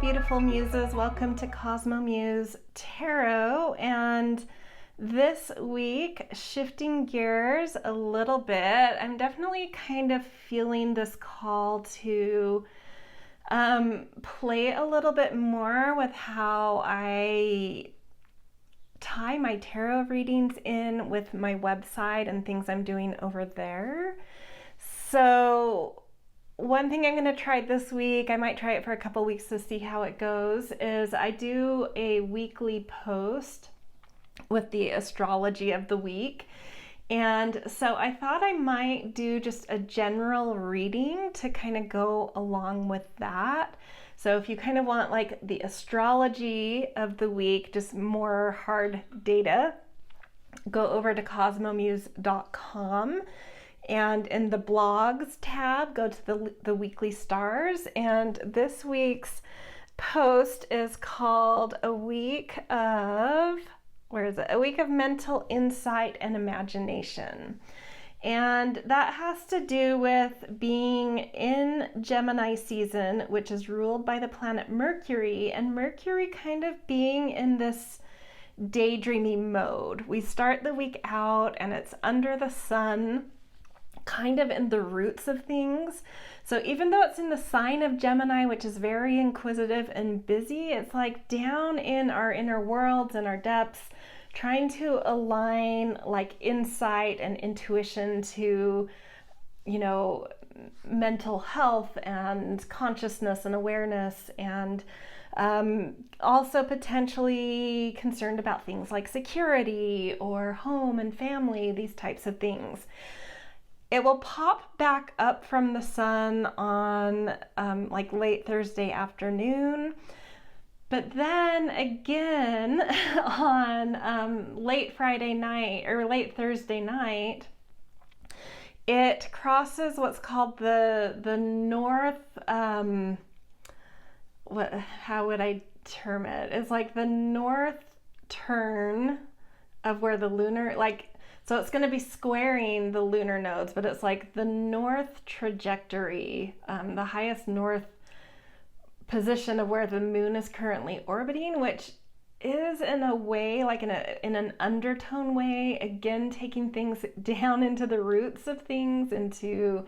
beautiful muses. Welcome to Cosmo Muse Tarot. And this week, shifting gears a little bit, I'm definitely kind of feeling this call to play a little bit more with how I tie my tarot readings in with my website and things I'm doing over there. So one thing I'm going to try this week, I might try it for a couple weeks to see how it goes, is I do a weekly post with the astrology of the week. And so I thought I might do just a general reading to kind of go along with that. So if you kind of want like the astrology of the week, just more hard data, go over to cosmomuse.com. And in the blogs tab, go to the weekly stars. And this week's post is called A Week of Mental Insight and Imagination. And that has to do with being in Gemini season, which is ruled by the planet Mercury, and Mercury kind of being in this daydreamy mode. We start the week out and it's under the sun, kind of in the roots of things. So even though it's in the sign of Gemini, which is very inquisitive and busy, it's like down in our inner worlds and our depths, trying to align like insight and intuition to, mental health and consciousness and awareness, and also potentially concerned about things like security or home and family, these types of things. It will pop back up from the sun on like late Thursday afternoon, but then again on late Friday night or late Thursday night, it crosses what's called the north, how would I term it? It's like the north turn of where the lunar, so it's going to be squaring the lunar nodes, but it's like the north trajectory, the highest north position of where the moon is currently orbiting, which is in a way, like in an undertone way, again, taking things down into the roots of things, into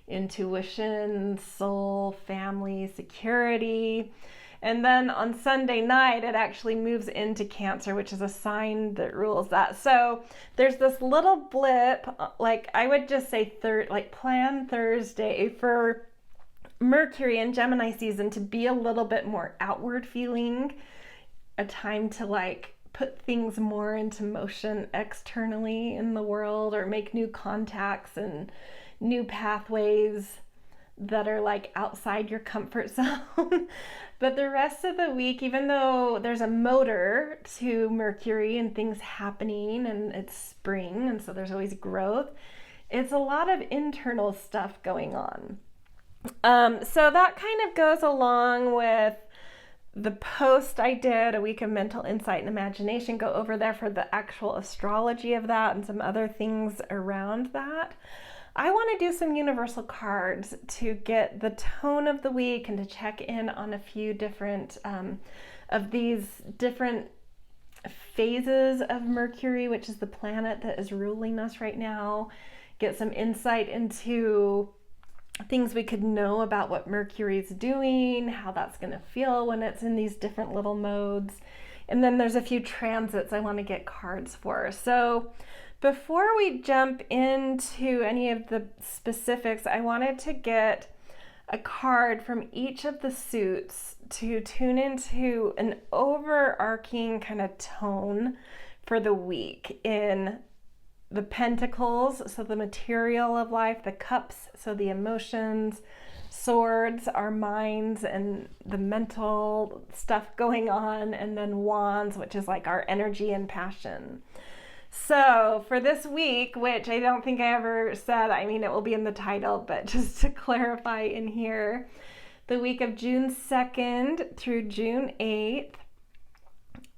intuition, soul, family, security. And then on Sunday night, it actually moves into Cancer, which is a sign that rules that. So there's this little blip, like I would just say plan Thursday for Mercury in Gemini season to be a little bit more outward feeling, a time to like put things more into motion externally in the world, or make new contacts and new pathways that are like outside your comfort zone. But the rest of the week, even though there's a motor to Mercury and things happening and it's spring and so there's always growth, it's a lot of internal stuff going on. So that kind of goes along with the post I did, A Week of Mental Insight and Imagination. Go over there for the actual astrology of that and some other things around that. I want to do some universal cards to get the tone of the week and to check in on a few different of these different phases of Mercury, which is the planet that is ruling us right now. Get some insight into things we could know about what Mercury's doing, how that's going to feel when it's in these different little modes. And then there's a few transits I want to get cards for. So before we jump into any of the specifics, I wanted to get a card from each of the suits to tune into an overarching kind of tone for the week. In the Pentacles, so the material of life, the Cups, so the emotions, Swords, our minds and the mental stuff going on, and then Wands, which is like our energy and passion. So for this week, which I don't think I ever said, it will be in the title, but just to clarify in here, the week of June 2nd through June 8th,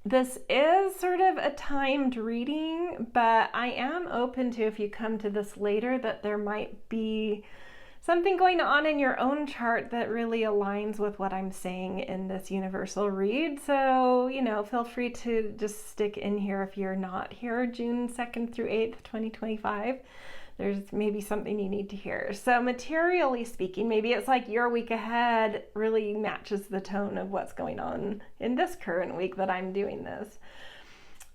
this is sort of a timed reading, but I am open to, if you come to this later, that there might be something going on in your own chart that really aligns with what I'm saying in this universal read. So, feel free to just stick in here if you're not here June 2nd through 8th, 2025. There's maybe something you need to hear. So materially speaking, maybe it's like your week ahead really matches the tone of what's going on in this current week that I'm doing this.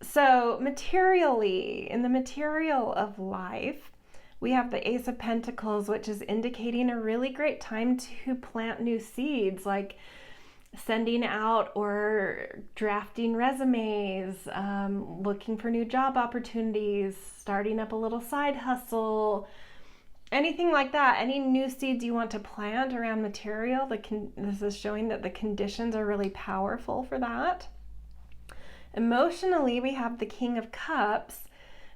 So materially, in the material of life, we have the Ace of Pentacles, which is indicating a really great time to plant new seeds, like sending out or drafting resumes, looking for new job opportunities, starting up a little side hustle, anything like that. Any new seeds you want to plant around material, this is showing that the conditions are really powerful for that. Emotionally, we have the King of Cups,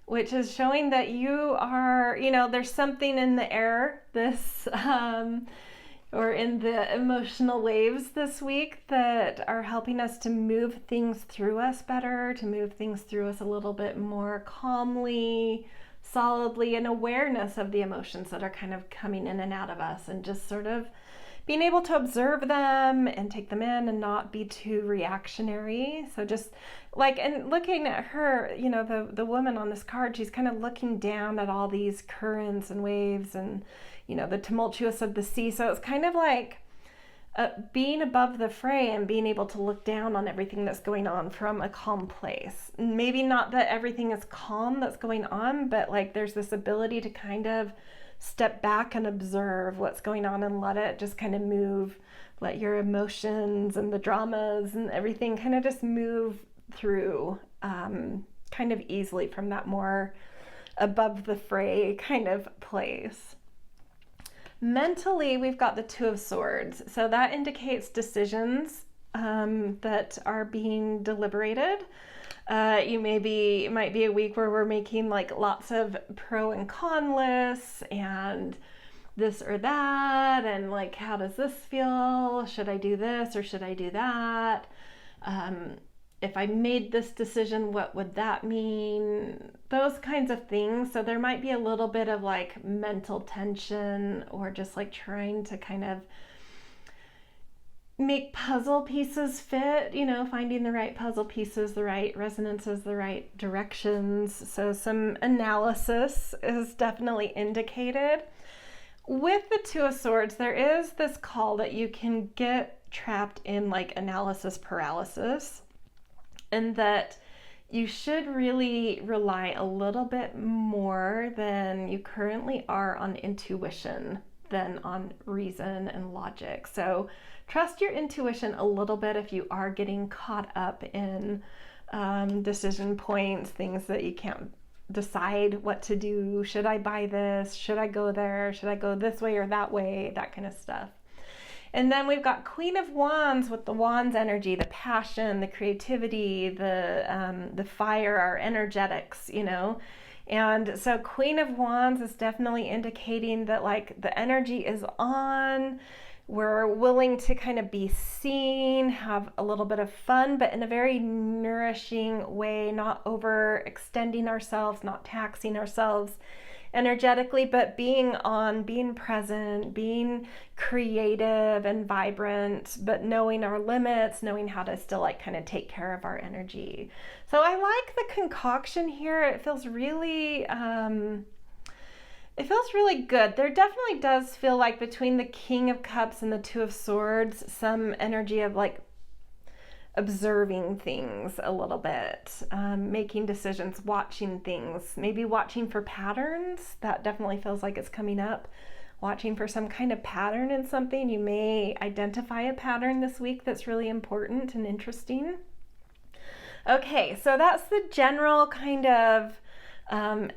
which is showing that you are, there's something in the air, or in the emotional waves this week that are helping us to move things through us better, to move things through us a little bit more calmly, solidly, and awareness of the emotions that are kind of coming in and out of us, and just sort of being able to observe them and take them in and not be too reactionary. So just and looking at her, the woman on this card, she's kind of looking down at all these currents and waves and, the tumultuous of the sea. So it's kind of like being above the fray and being able to look down on everything that's going on from a calm place. Maybe not that everything is calm that's going on, but there's this ability to kind of step back and observe what's going on and let it just kind of move, let your emotions and the dramas and everything kind of just move through kind of easily from that more above the fray kind of place. Mentally, we've got the Two of Swords. So that indicates decisions that are being deliberated. It might be a week where we're making lots of pro and con lists and this or that, and how does this feel? Should I do this or should I do that? If I made this decision, what would that mean? Those kinds of things. So there might be a little bit of mental tension, or just trying to kind of make puzzle pieces fit, finding the right puzzle pieces, the right resonances, the right directions. So some analysis is definitely indicated. With the Two of Swords, there is this call that you can get trapped in analysis paralysis, and that you should really rely a little bit more than you currently are on intuition than on reason and logic. So trust your intuition a little bit if you are getting caught up in decision points, things that you can't decide what to do. Should I buy this? Should I go there? Should I go this way or that way? That kind of stuff. And then we've got Queen of Wands with the Wands energy, the passion, the creativity, the fire, our energetics, And so Queen of Wands is definitely indicating that the energy is on. We're willing to kind of be seen, have a little bit of fun, but in a very nourishing way, not overextending ourselves, not taxing ourselves energetically, but being on, being present, being creative and vibrant, but knowing our limits, knowing how to still kind of take care of our energy. So I like the concoction here. It feels really good. There definitely does feel between the King of Cups and the Two of Swords, some energy of observing things a little bit, making decisions, watching things, maybe watching for patterns. That definitely feels like it's coming up. Watching for some kind of pattern in something. You may identify a pattern this week that's really important and interesting. Okay, so that's the general kind of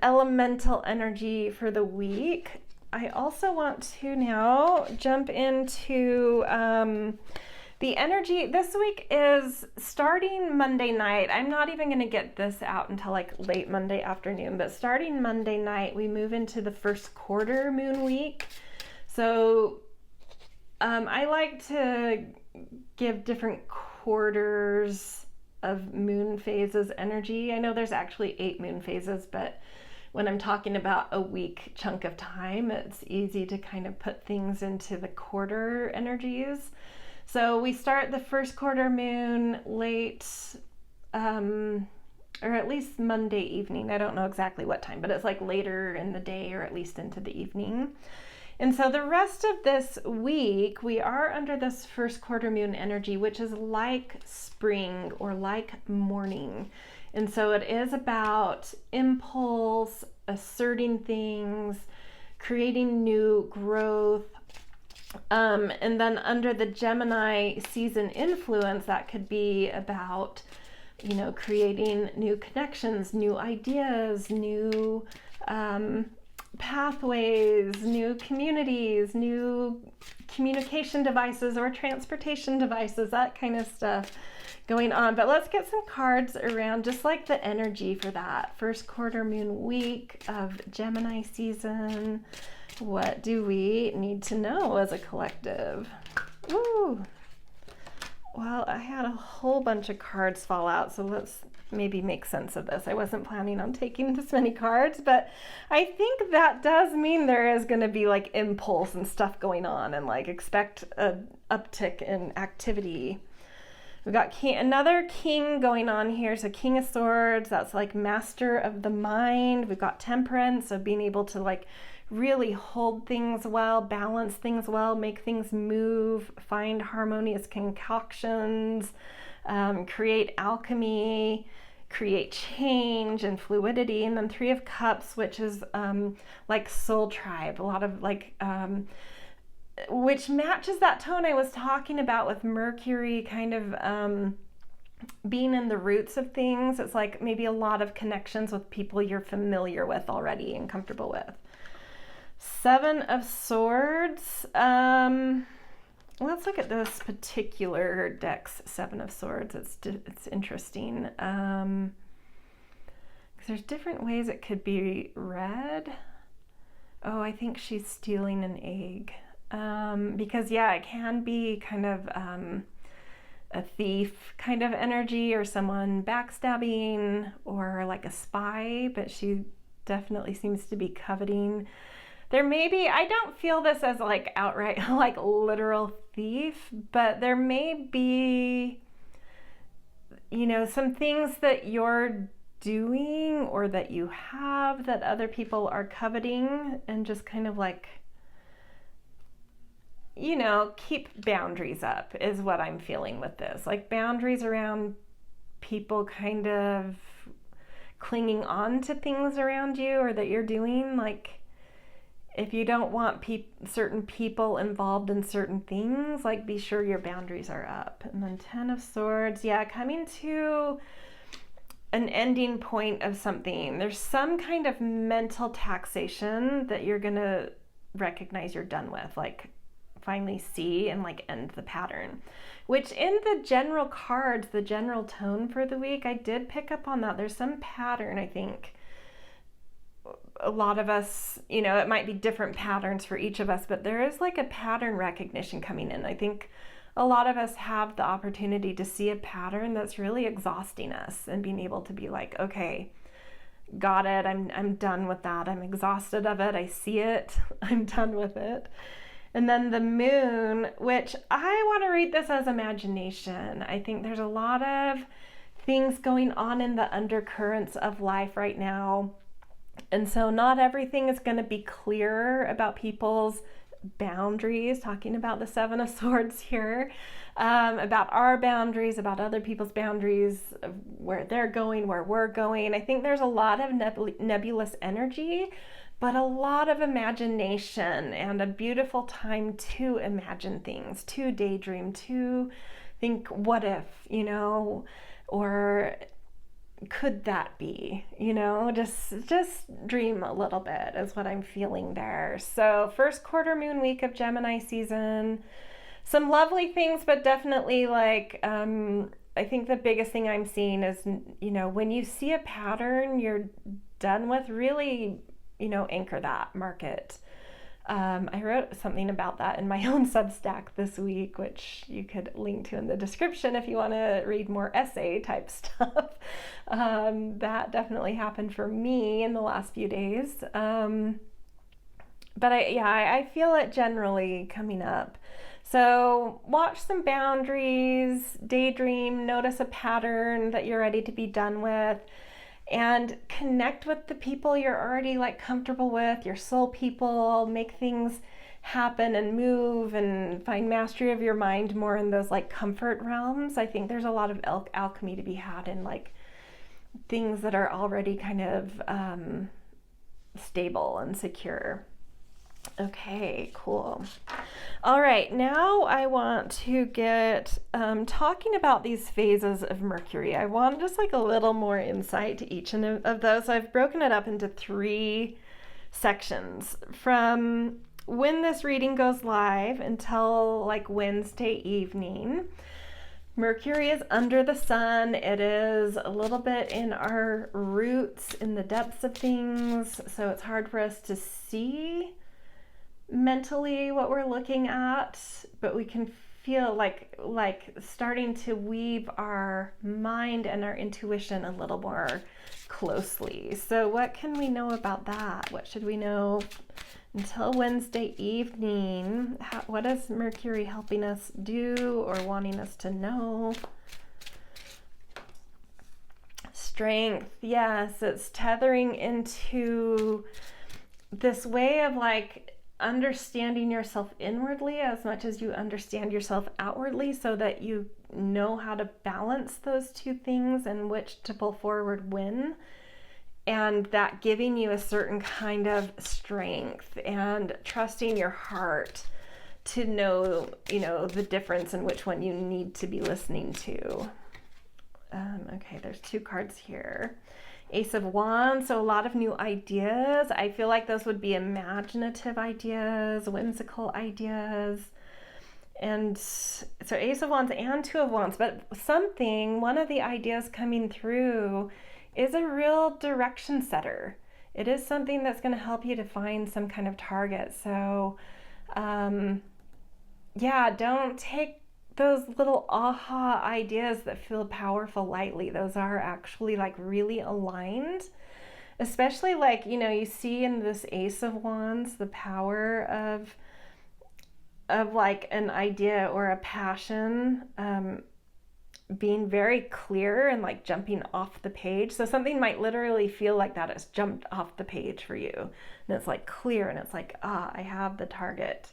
elemental energy for the week. I also want to now jump into the energy. This week is starting Monday night. I'm not even going to get this out until late Monday afternoon, but starting Monday night, we move into the first quarter moon week. So I like to give different quarters of moon phases energy. I know there's actually 8 moon phases, but when I'm talking about a week chunk of time, it's easy to kind of put things into the quarter energies. So we start the first quarter moon late, or at least Monday evening. I don't know exactly what time, but it's like later in the day or at least into the evening. And so the rest of this week, we are under this first quarter moon energy, which is like spring or like morning. And so it is about impulse, asserting things, creating new growth. And then under the Gemini season influence, that could be about, creating new connections, new ideas, new pathways, new communities, new communication devices or transportation devices, that kind of stuff going on. But let's get some cards around just like the energy for that first quarter moon week of Gemini season. What do we need to know as a collective? Ooh. Well, I had a whole bunch of cards fall out, so let's maybe make sense of this. I wasn't planning on taking this many cards, but I think that does mean there is going to be like impulse and stuff going on, and like expect an uptick in activity. We've got another king going on here. So King of Swords, that's like master of the mind. We've got Temperance, so being able to like really hold things well, balance things well, make things move, find harmonious concoctions, create alchemy, create change and fluidity. And then Three of Cups, which is like soul tribe, a lot of like, which matches that tone I was talking about with Mercury kind of being in the roots of things. It's like maybe a lot of connections with people you're familiar with already and comfortable with. Seven of Swords. Let's look at this particular deck's Seven of Swords. It's interesting because there's different ways it could be read. Oh, I think she's stealing an egg. Because yeah, it can be kind of a thief kind of energy or someone backstabbing or like a spy, but she definitely seems to be coveting. There may be, I don't feel this as like outright like literal thief, but there may be, some things that you're doing or that you have that other people are coveting, and just kind of like, keep boundaries up is what I'm feeling with this. Like boundaries around people kind of clinging on to things around you or that you're doing. Like if you don't want certain people involved in certain things, like be sure your boundaries are up. And then Ten of Swords, yeah, coming to an ending point of something. There's some kind of mental taxation that you're going to recognize you're done with, like finally see and like end the pattern, which in the general cards, the general tone for the week, I did pick up on that. There's some pattern, I think. A lot of us, it might be different patterns for each of us, but there is like a pattern recognition coming in. I think a lot of us have the opportunity to see a pattern that's really exhausting us and being able to be like, okay, got it. I'm done with that. I'm exhausted of it. I see it. I'm done with it. And then the moon, which I want to read this as imagination. I think there's a lot of things going on in the undercurrents of life right now. And so not everything is going to be clear about people's boundaries, talking about the Seven of Swords here, about our boundaries, about other people's boundaries, where they're going, where we're going. I think there's a lot of nebulous energy, but a lot of imagination and a beautiful time to imagine things, to daydream, to think, what if, or could that be, just dream a little bit is what I'm feeling there. So first quarter moon week of Gemini season, some lovely things, but definitely like, I think the biggest thing I'm seeing is, when you see a pattern you're done with, really, anchor that, mark it. I wrote something about that in my own Substack this week, which you could link to in the description if you want to read more essay type stuff. That definitely happened for me in the last few days. But I feel it generally coming up. So watch some boundaries, daydream, notice a pattern that you're ready to be done with, and connect with the people you're already like comfortable with, your soul people, make things happen and move and find mastery of your mind more in those like comfort realms. I think there's a lot of alchemy to be had in like things that are already kind of stable and secure. Okay, cool. All right, now I want to get talking about these phases of Mercury. I want just like a little more insight to each of those. So I've broken it up into 3 sections from when this reading goes live until like Wednesday evening. Mercury is under the sun. It is a little bit in our roots, in the depths of things, so it's hard for us to see mentally what we're looking at, but we can feel like starting to weave our mind and our intuition a little more closely. So what can we know about that? What should we know until Wednesday evening? What is Mercury helping us do or wanting us to know? Strength, yes, it's tethering into this way of like understanding yourself inwardly as much as you understand yourself outwardly, so that you know how to balance those 2 things and which to pull forward when, and that giving you a certain kind of strength and trusting your heart to know, the difference in which one you need to be listening to. Okay, there's 2 cards here. Ace of Wands, so a lot of new ideas. I feel like those would be imaginative ideas, whimsical ideas. And so Ace of Wands and 2 of Wands, but one of the ideas coming through is a real direction setter. It is something that's going to help you to find some kind of target. So, don't take those little aha ideas that feel powerful lightly. Those are actually like really aligned, especially like, you see in this Ace of Wands, the power of like an idea or a passion, being very clear and like jumping off the page. So something might literally feel like that it's jumped off the page for you, and it's like clear, and it's like, I have the target.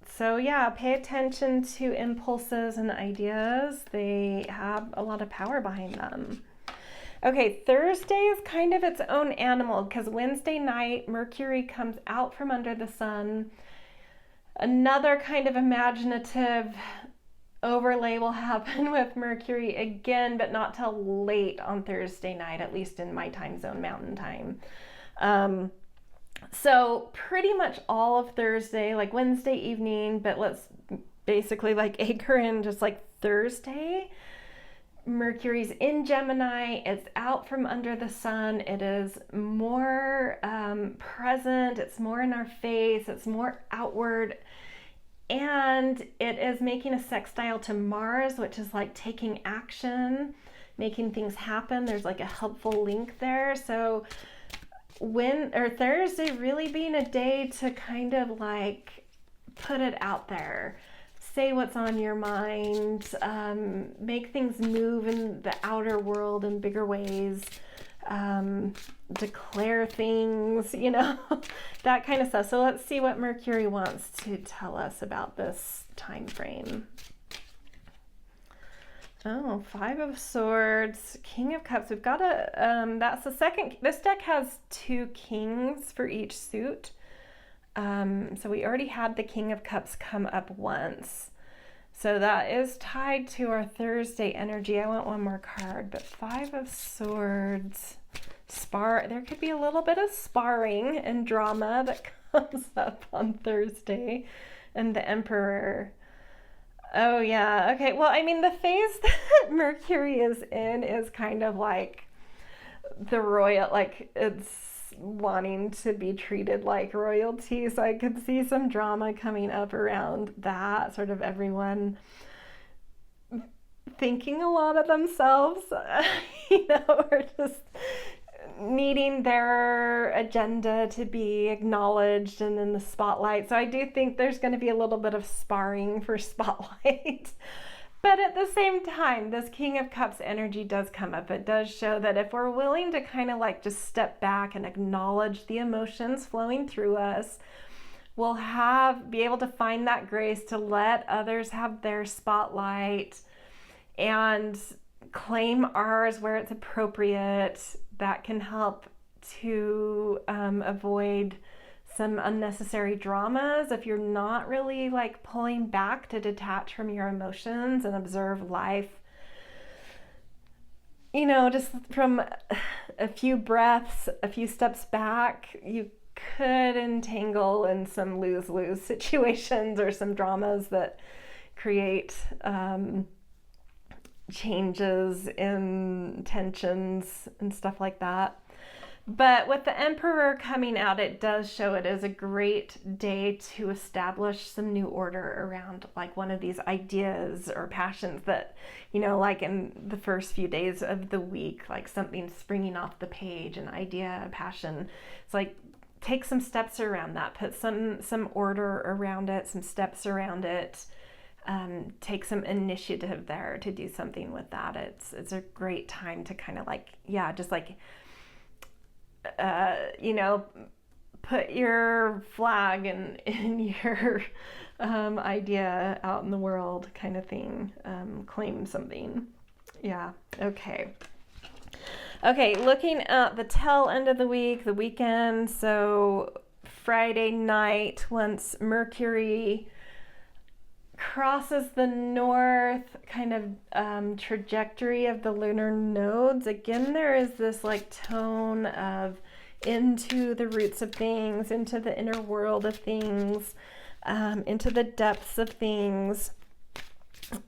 So pay attention to impulses and ideas. They have a lot of power behind them. Okay, Thursday is kind of its own animal, because Wednesday night, Mercury comes out from under the sun. Another kind of imaginative overlay will happen with Mercury again, but not till late on Thursday night, at least in my time zone, Mountain Time. So pretty much all of Thursday, like Wednesday evening, but let's basically like anchor in just like Thursday. Mercury's in Gemini. It's out from under the sun. It is more present. It's more in our face. It's more outward. And it is making a sextile to Mars, which is like taking action, making things happen. There's like a helpful link there. So Thursday really being a day to kind of like put it out there, say what's on your mind, make things move in the outer world in bigger ways, declare things, that kind of stuff. So let's see what Mercury wants to tell us about this time frame. Oh, 5 of Swords, King of Cups. We've got that's the second. This deck has 2 kings for each suit. So we already had the King of Cups come up once. So that is tied to our Thursday energy. I want one more card, but 5 of Swords. There could be a little bit of sparring and drama that comes up on Thursday. And the Emperor. Oh, yeah. Okay. Well, I mean, the phase that Mercury is in is kind of like the royal, like it's wanting to be treated like royalty. So I could see some drama coming up around that, sort of everyone thinking a lot of themselves, or just needing their agenda to be acknowledged and in the spotlight. So I do think there's going to be a little bit of sparring for spotlight. But at the same time, this King of Cups energy does come up. It does show that if we're willing to kind of like just step back and acknowledge the emotions flowing through us, we'll be able to find that grace to let others have their spotlight and claim ours where it's appropriate. That can help to avoid some unnecessary dramas if you're not really like pulling back to detach from your emotions and observe life, just from a few breaths, a few steps back. You could entangle in some lose-lose situations or some dramas that create changes in tensions and stuff like that. But with the Emperor coming out, it does show it is a great day to establish some new order around like one of these ideas or passions that, like in the first few days of the week, like something springing off the page, an idea, a passion. It's like take some steps around that, put some order around it, some steps around it. Take some initiative there to do something with that. It's a great time to kind of like, just like, put your flag in your idea out in the world kind of thing. Claim something. Yeah. Okay. Looking at the tail end of the week, the weekend. So Friday night, once Mercury crosses the north kind of trajectory of the lunar nodes, again there is this like tone of into the roots of things, into the inner world of things, into the depths of things.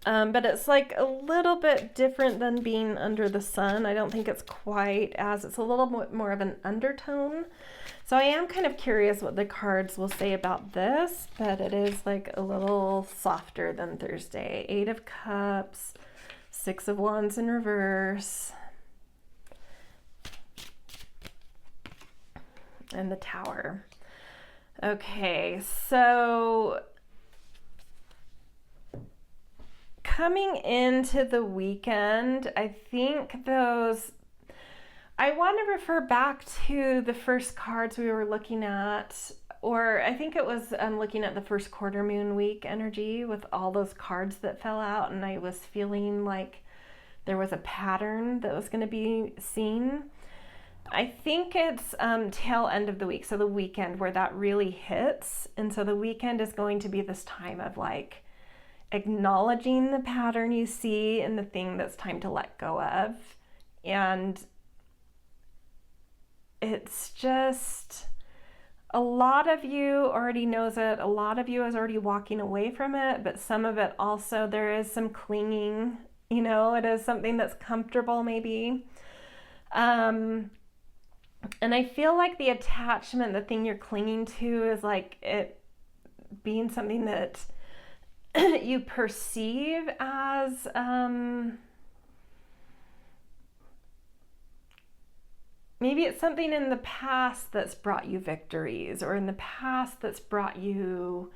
But it's like a little bit different than being under the sun. I don't think it's quite it's a little bit more of an undertone. So I am kind of curious what the cards will say about this, but it is like a little softer than Thursday. 8 of Cups, 6 of Wands in reverse, and the Tower. Okay, so coming into the weekend, I think I want to refer back to the first cards we were looking at, or I think it was looking at the first quarter moon week energy with all those cards that fell out, and I was feeling like there was a pattern that was going to be seen. I think it's tail end of the week, so the weekend where that really hits. And so the weekend is going to be this time of like acknowledging the pattern you see and the thing that's time to let go of. And it's just, a lot of you already knows it. A lot of you is already walking away from it, but some of it also, there is some clinging, it is something that's comfortable maybe. And I feel like the attachment, the thing you're clinging to is like it being something that you perceive as, maybe it's something in the past that's brought you victories, or in the past that's brought you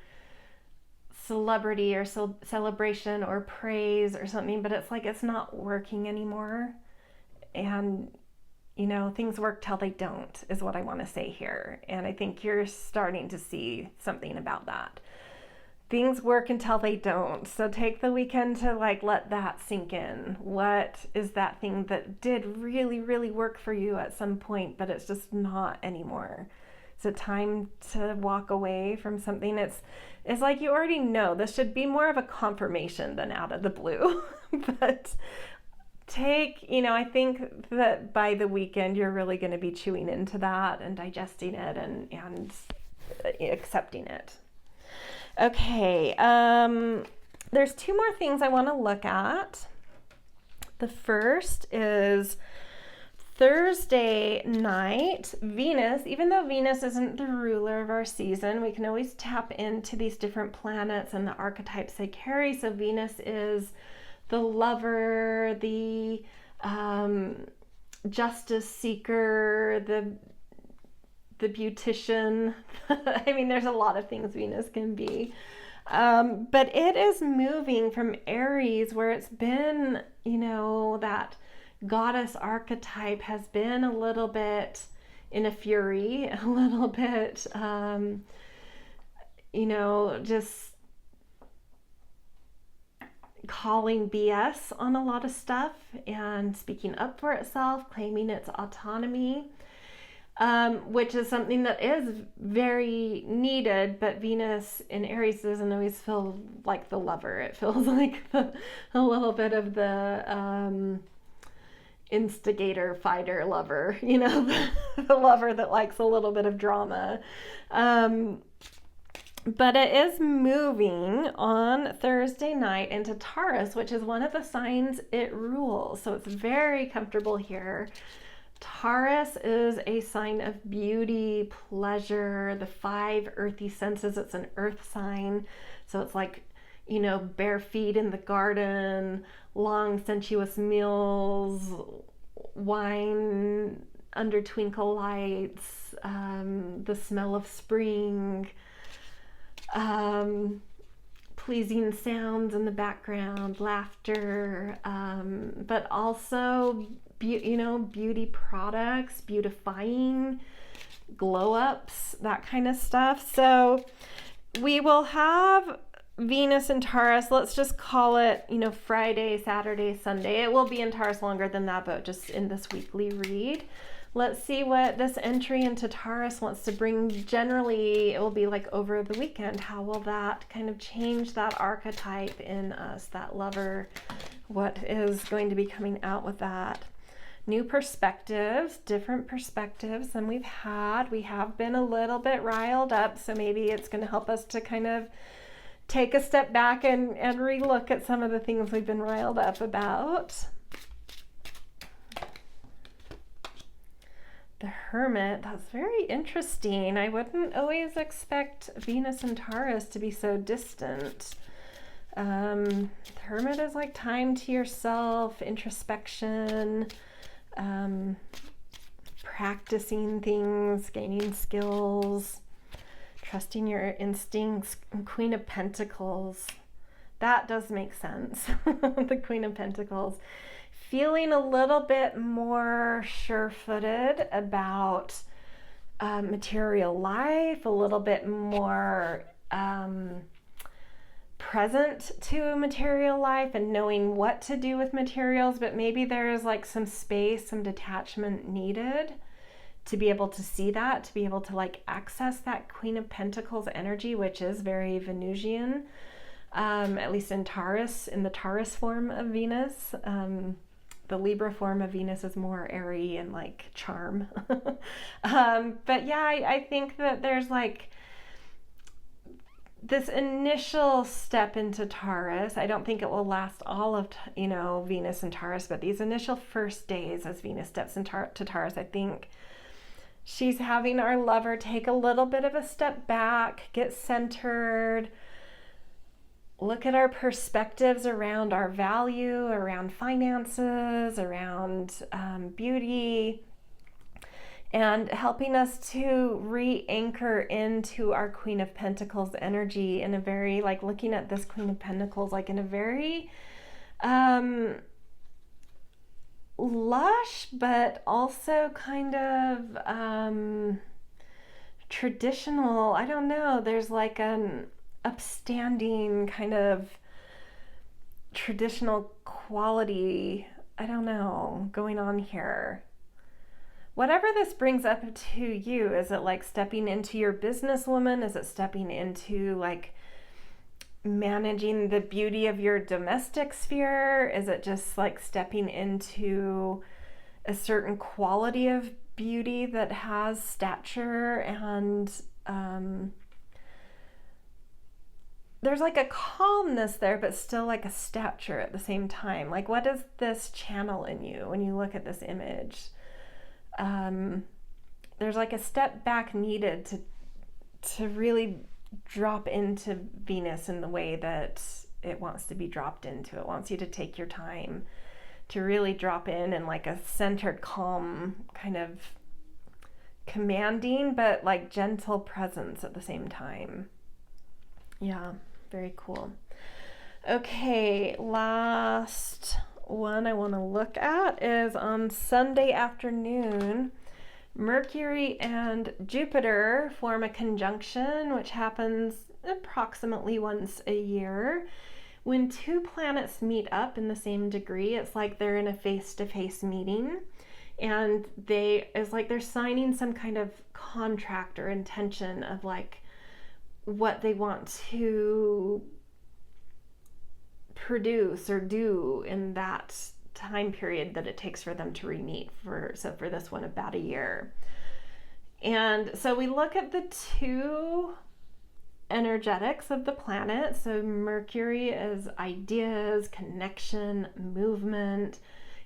celebrity or celebration or praise or something, but it's like it's not working anymore. And, things work till they don't, is what I want to say here. And I think you're starting to see something about that. Things work until they don't. So take the weekend to like let that sink in. What is that thing that did really, really work for you at some point, but it's just not anymore? Is it time to walk away from something? It's like you already know. This should be more of a confirmation than out of the blue. But I think that by the weekend you're really going to be chewing into that and digesting it and accepting it. Okay, there's 2 more things I want to look at. The first is Thursday night, Venus, even though Venus isn't the ruler of our season, we can always tap into these different planets and the archetypes they carry. So Venus is the lover, the justice seeker, the beautician. I mean, there's a lot of things Venus can be. But it is moving from Aries, where it's been, that goddess archetype has been a little bit in a fury, a little bit, just calling BS on a lot of stuff and speaking up for itself, claiming its autonomy, which is something that is very needed, but Venus in Aries doesn't always feel like the lover. It feels like a little bit of the instigator, fighter, lover, the lover that likes a little bit of drama. But it is moving on Thursday night into Taurus, which is one of the signs it rules. So it's very comfortable here. Taurus is a sign of beauty, pleasure, the 5 earthy senses. It's an earth sign. So it's like, bare feet in the garden, long sensuous meals, wine under twinkle lights, the smell of spring, pleasing sounds in the background, laughter, but also beauty products, beautifying, glow ups, that kind of stuff. So we will have Venus in Taurus. Let's just call it, Friday, Saturday, Sunday. It will be in Taurus longer than that, but just in this weekly read. Let's see what this entry into Taurus wants to bring. Generally, it will be like over the weekend. How will that kind of change that archetype in us, that lover? What is going to be coming out with that? New perspectives, different perspectives than we've had. We have been a little bit riled up, so maybe it's going to help us to kind of take a step back and relook at some of the things we've been riled up about. The Hermit, that's very interesting. I wouldn't always expect Venus and Taurus to be so distant. The Hermit is like time to yourself, introspection, practicing things, gaining skills, trusting your instincts. Queen of Pentacles, that does make sense. The Queen of Pentacles, feeling a little bit more sure-footed about material life, a little bit more present to material life and knowing what to do with materials, but maybe there's like some space, some detachment needed to be able to see that, to be able to like access that Queen of Pentacles energy, which is very Venusian, at least in Taurus, in the Taurus form of Venus. The Libra form of Venus is more airy and like charm. But yeah, I think that there's like this initial step into Taurus. I don't think it will last all of, Venus and Taurus, but these initial first days as Venus steps into Taurus, I think she's having our lover take a little bit of a step back, get centered, look at our perspectives around our value, around finances, around beauty, and helping us to re-anchor into our Queen of Pentacles energy in a very, like looking at this Queen of Pentacles, like in a very lush, but also kind of traditional. I don't know. There's like an upstanding kind of traditional quality, I don't know, going on here. Whatever this brings up to you, is it like stepping into your businesswoman? Is it stepping into like managing the beauty of your domestic sphere? Is it just like stepping into a certain quality of beauty that has stature and there's like a calmness there, but still like a stature at the same time? Like, what does this channel in you when you look at this image? there's like a step back needed to really drop into Venus in the way that it wants to be dropped into. It wants you to take your time to really drop in like a centered, calm, kind of commanding, but like gentle presence at the same time. Yeah, very cool. Okay, last one I want to look at is on Sunday afternoon. Mercury and Jupiter form a conjunction, which happens approximately once a year. When two planets meet up in the same degree, it's like they're in a face-to-face meeting, and it's like they're signing some kind of contract or intention of like what they want to produce or do in that time period that it takes for them to re-meet for this one about a year. And so we look at the two energetics of the planet. So Mercury is ideas, connection, movement,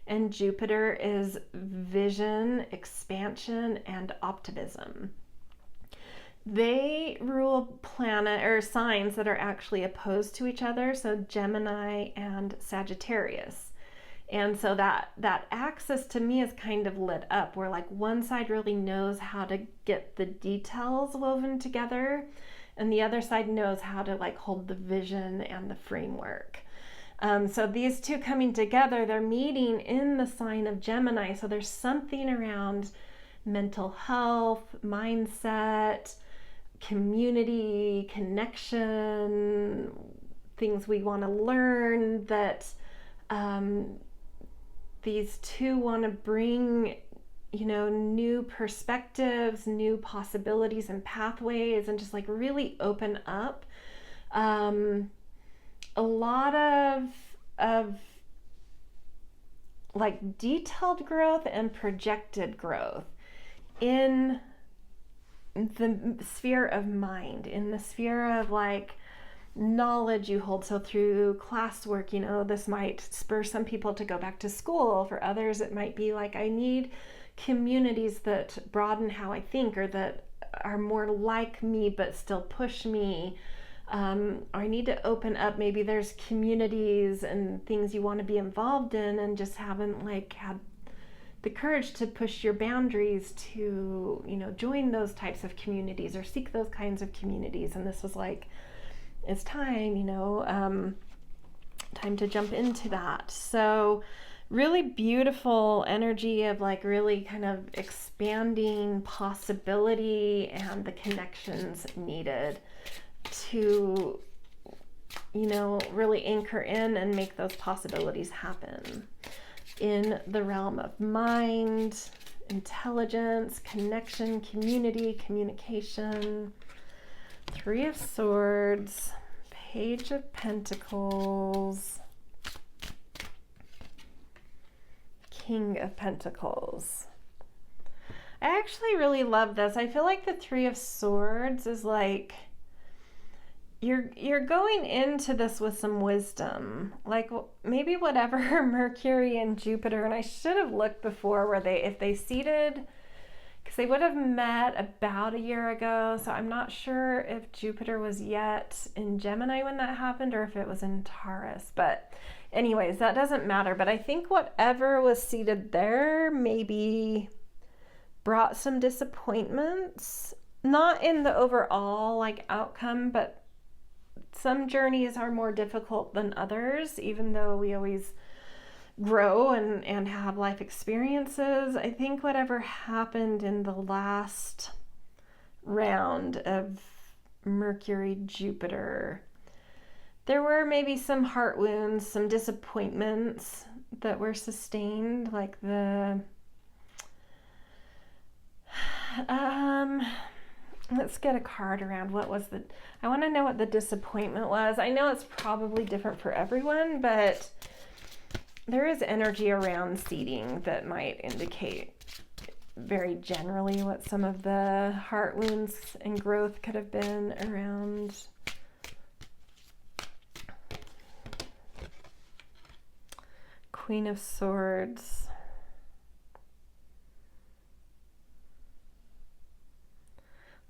and Jupiter is vision, expansion, and optimism. They rule planet or signs that are actually opposed to each other, so Gemini and Sagittarius. And so that axis to me is kind of lit up, where like one side really knows how to get the details woven together, and the other side knows how to like hold the vision and the framework. So these two coming together, they're meeting in the sign of Gemini. So there's something around mental health, mindset, community, connection, things we want to learn that these two want to bring, new perspectives, new possibilities and pathways, and just like really open up a lot of like detailed growth and projected growth in the sphere of mind, in the sphere of like knowledge you hold. So through classwork, this might spur some people to go back to school. For others, it might be like, I need communities that broaden how I think, or that are more like me but still push me. I need to open up. Maybe there's communities and things you want to be involved in and just haven't like had the courage to push your boundaries to, join those types of communities or seek those kinds of communities. And this was like, it's time, time to jump into that. So really beautiful energy of like really kind of expanding possibility and the connections needed to, really anchor in and make those possibilities happen in the realm of mind, intelligence, connection, community, communication. Three of Swords, Page of Pentacles, King of Pentacles. I actually really love this. I feel like the Three of Swords is like you're going into this with some wisdom, like maybe whatever Mercury and Jupiter, and I should have looked before if they seated, because they would have met about a year ago. So I'm not sure if Jupiter was yet in Gemini when that happened or if it was in Taurus. But anyways, that doesn't matter. But I think whatever was seated there maybe brought some disappointments, not in the overall like outcome, but some journeys are more difficult than others, even though we always grow and have life experiences. I think whatever happened in the last round of Mercury Jupiter, there were maybe some heart wounds, some disappointments that were sustained, like let's get a card around I want to know what the disappointment was. I know it's probably different for everyone, but there is energy around seating that might indicate very generally what some of the heart wounds and growth could have been around. Queen of Swords.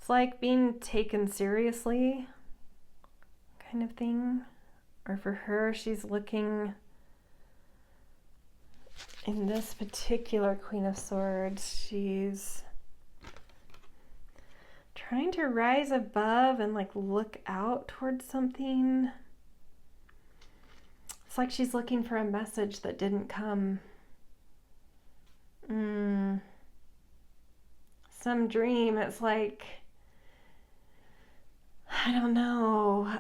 It's like being taken seriously kind of thing. Or for her, she's looking in this particular Queen of Swords, she's trying to rise above and like look out towards something. It's like she's looking for a message that didn't come. Some dream. It's like, I don't know.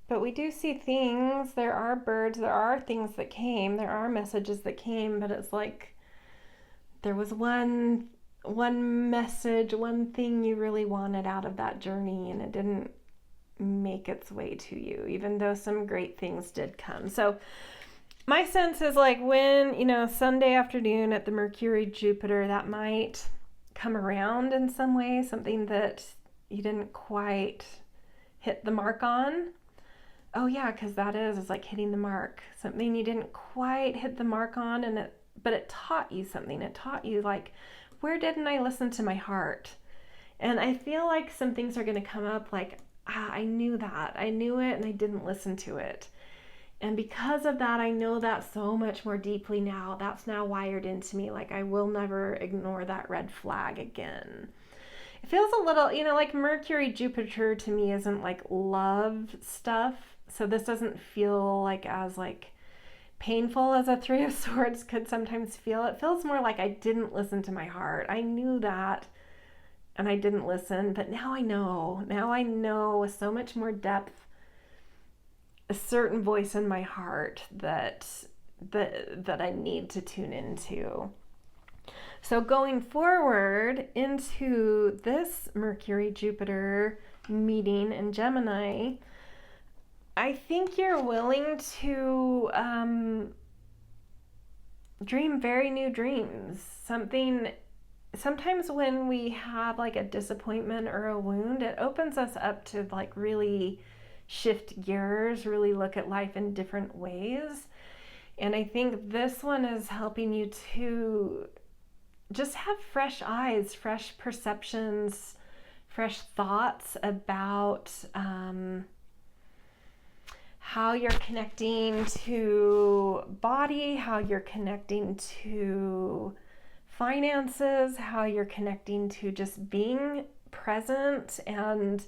But we do see things. There are birds. There are things that came. There are messages that came. But it's like there was one message, one thing you really wanted out of that journey, and it didn't make its way to you, even though some great things did come. So my sense is like when, Sunday afternoon at the Mercury Jupiter, that might come around in some way, something that you didn't quite hit the mark on. Oh yeah, because that is like hitting the mark. Something you didn't quite hit the mark on, but it taught you something. It taught you like, where didn't I listen to my heart? And I feel like some things are going to come up like, I knew that. I knew it and I didn't listen to it. And because of that, I know that so much more deeply now. That's now wired into me. Like I will never ignore that red flag again. It feels a little, like Mercury Jupiter to me isn't like love stuff. So this doesn't feel like as like painful as a Three of Swords could sometimes feel. It feels more like I didn't listen to my heart. I knew that and I didn't listen, but now I know. Now I know with so much more depth a certain voice in my heart that I need to tune into. So going forward into this Mercury Jupiter meeting in Gemini, I think you're willing to dream very new dreams. Sometimes when we have like a disappointment or a wound, it opens us up to like really shift gears, really look at life in different ways. And I think this one is helping you to just have fresh eyes, fresh perceptions, fresh thoughts about how you're connecting to body, how you're connecting to finances, how you're connecting to just being present and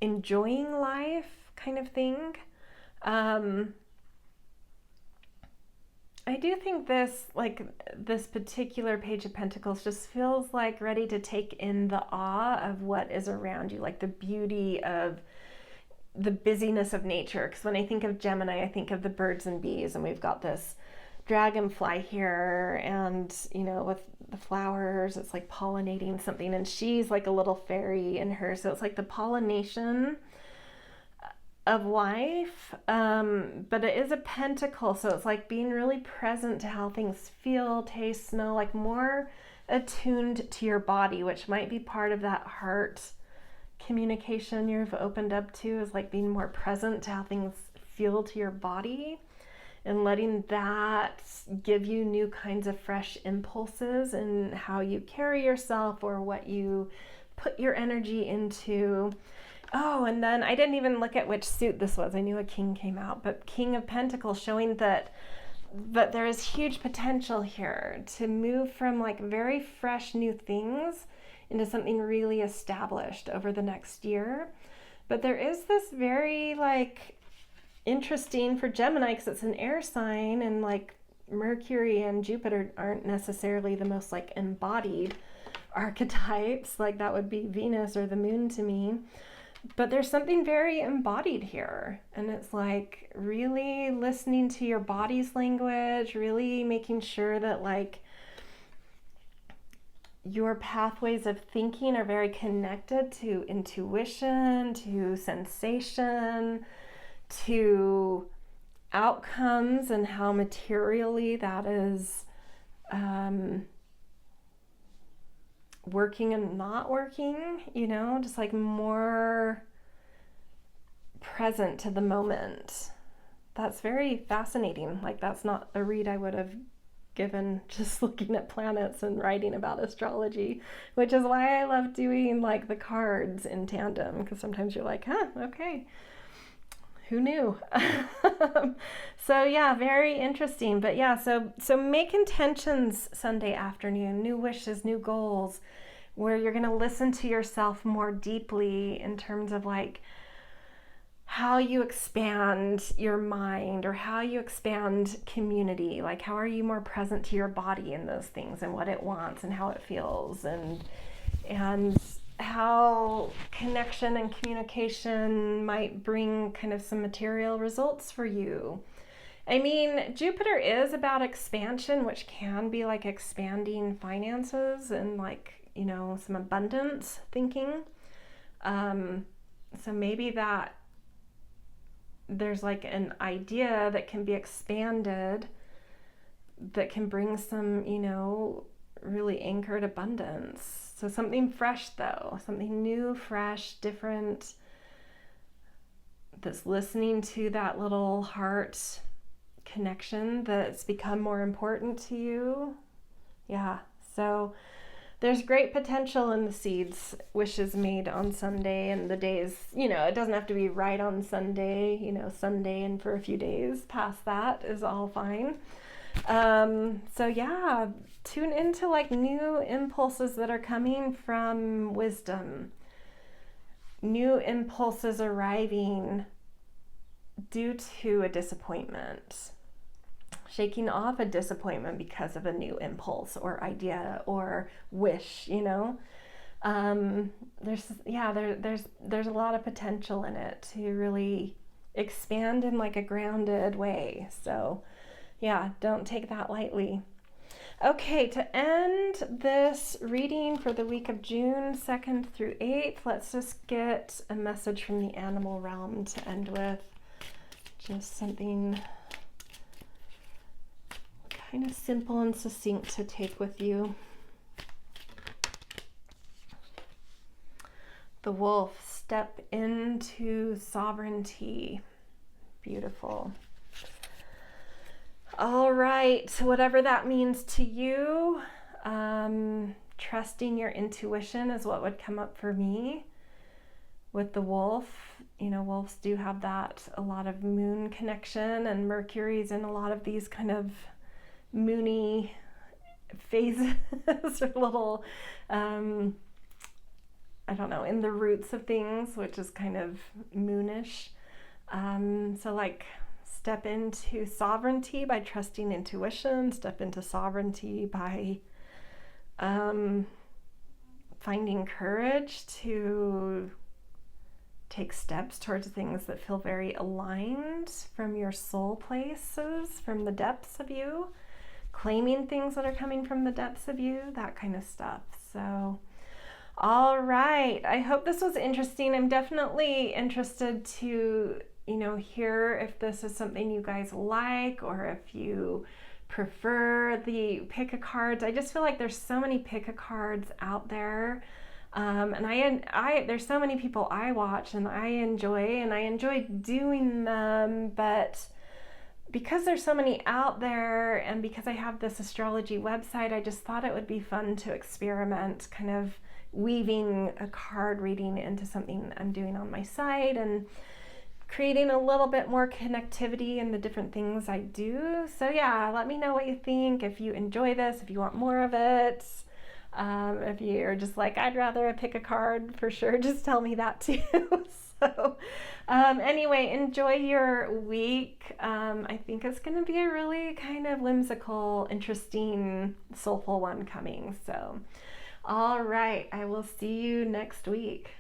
enjoying life kind of thing. I do think this particular Page of Pentacles just feels like ready to take in the awe of what is around you, like the beauty of the busyness of nature. Because when I think of Gemini, I think of the birds and bees, and we've got this dragonfly here, and with the flowers, it's like pollinating something, and she's like a little fairy in her, so it's like the pollination of life, but it is a pentacle, so it's like being really present to how things feel, taste, smell, like more attuned to your body, which might be part of that heart communication you've opened up to, is like being more present to how things feel to your body and letting that give you new kinds of fresh impulses in how you carry yourself or what you put your energy into. Oh, and then I didn't even look at which suit this was. I knew a king came out, but King of Pentacles, showing that there is huge potential here to move from like very fresh new things into something really established over the next year. But there is this very like interesting for Gemini, because it's an air sign, and like Mercury and Jupiter aren't necessarily the most like embodied archetypes. Like that would be Venus or the moon to me. But there's something very embodied here, and it's like really listening to your body's language, really making sure that like your pathways of thinking are very connected to intuition, to sensation, to outcomes, and how materially that is working and not working, just like more present to the moment. That's very fascinating. Like that's not a read I would have given just looking at planets and writing about astrology, which is why I love doing like the cards in tandem, because sometimes you're like, huh, okay, who knew? So yeah, very interesting. But yeah, so make intentions Sunday afternoon, new wishes, new goals, where you're going to listen to yourself more deeply in terms of like how you expand your mind or how you expand community. Like, how are you more present to your body in those things and what it wants and how it feels, and how connection and communication might bring kind of some material results for you. I mean, Jupiter is about expansion, which can be like expanding finances and like, you know, some abundance thinking. So maybe that there's like an idea that can be expanded that can bring some, you know, really anchored abundance. So something fresh though, something new, fresh, different, that's listening to that little heart connection that's become more important to you. Yeah, so there's great potential in the seeds wishes made on Sunday and the days, you know, it doesn't have to be right on Sunday, you know, Sunday and for a few days past that is all fine. So yeah, tune into like new impulses that are coming from wisdom, new impulses arriving due to a disappointment, shaking off a disappointment because of a new impulse or idea or wish, you know. There's a lot of potential in it to really expand in like a grounded way. So yeah, don't take that lightly. Okay, to end this reading for the week of June 2nd through 8th, let's just get a message from the animal realm to end with. Just something kind of simple and succinct to take with you. The wolf, step into sovereignty. Beautiful. All right, whatever that means to you, trusting your intuition is what would come up for me with the wolf. You know, wolves do have that, a lot of moon connection, and Mercury's in a lot of these kind of moony phases or little, I don't know, in the roots of things, which is kind of moonish. So like, step into sovereignty by trusting intuition, step into sovereignty by finding courage to take steps towards things that feel very aligned from your soul places, from the depths of you, claiming things that are coming from the depths of you, that kind of stuff. So, all right, I hope this was interesting. I'm definitely interested to, you know, hear if this is something you guys like, or if you prefer the pick-a-cards. I just feel like there's so many pick-a-cards out there. And I there's so many people I watch and I enjoy doing them, but because there's so many out there and because I have this astrology website, I just thought it would be fun to experiment kind of weaving a card reading into something I'm doing on my site and creating a little bit more connectivity in the different things I do. So yeah, let me know what you think, if you enjoy this, if you want more of it. If you're just like, I'd rather pick a card, for sure, just tell me that too. So anyway, enjoy your week. I think it's going to be a really kind of whimsical, interesting, soulful one coming. So all right, I will see you next week.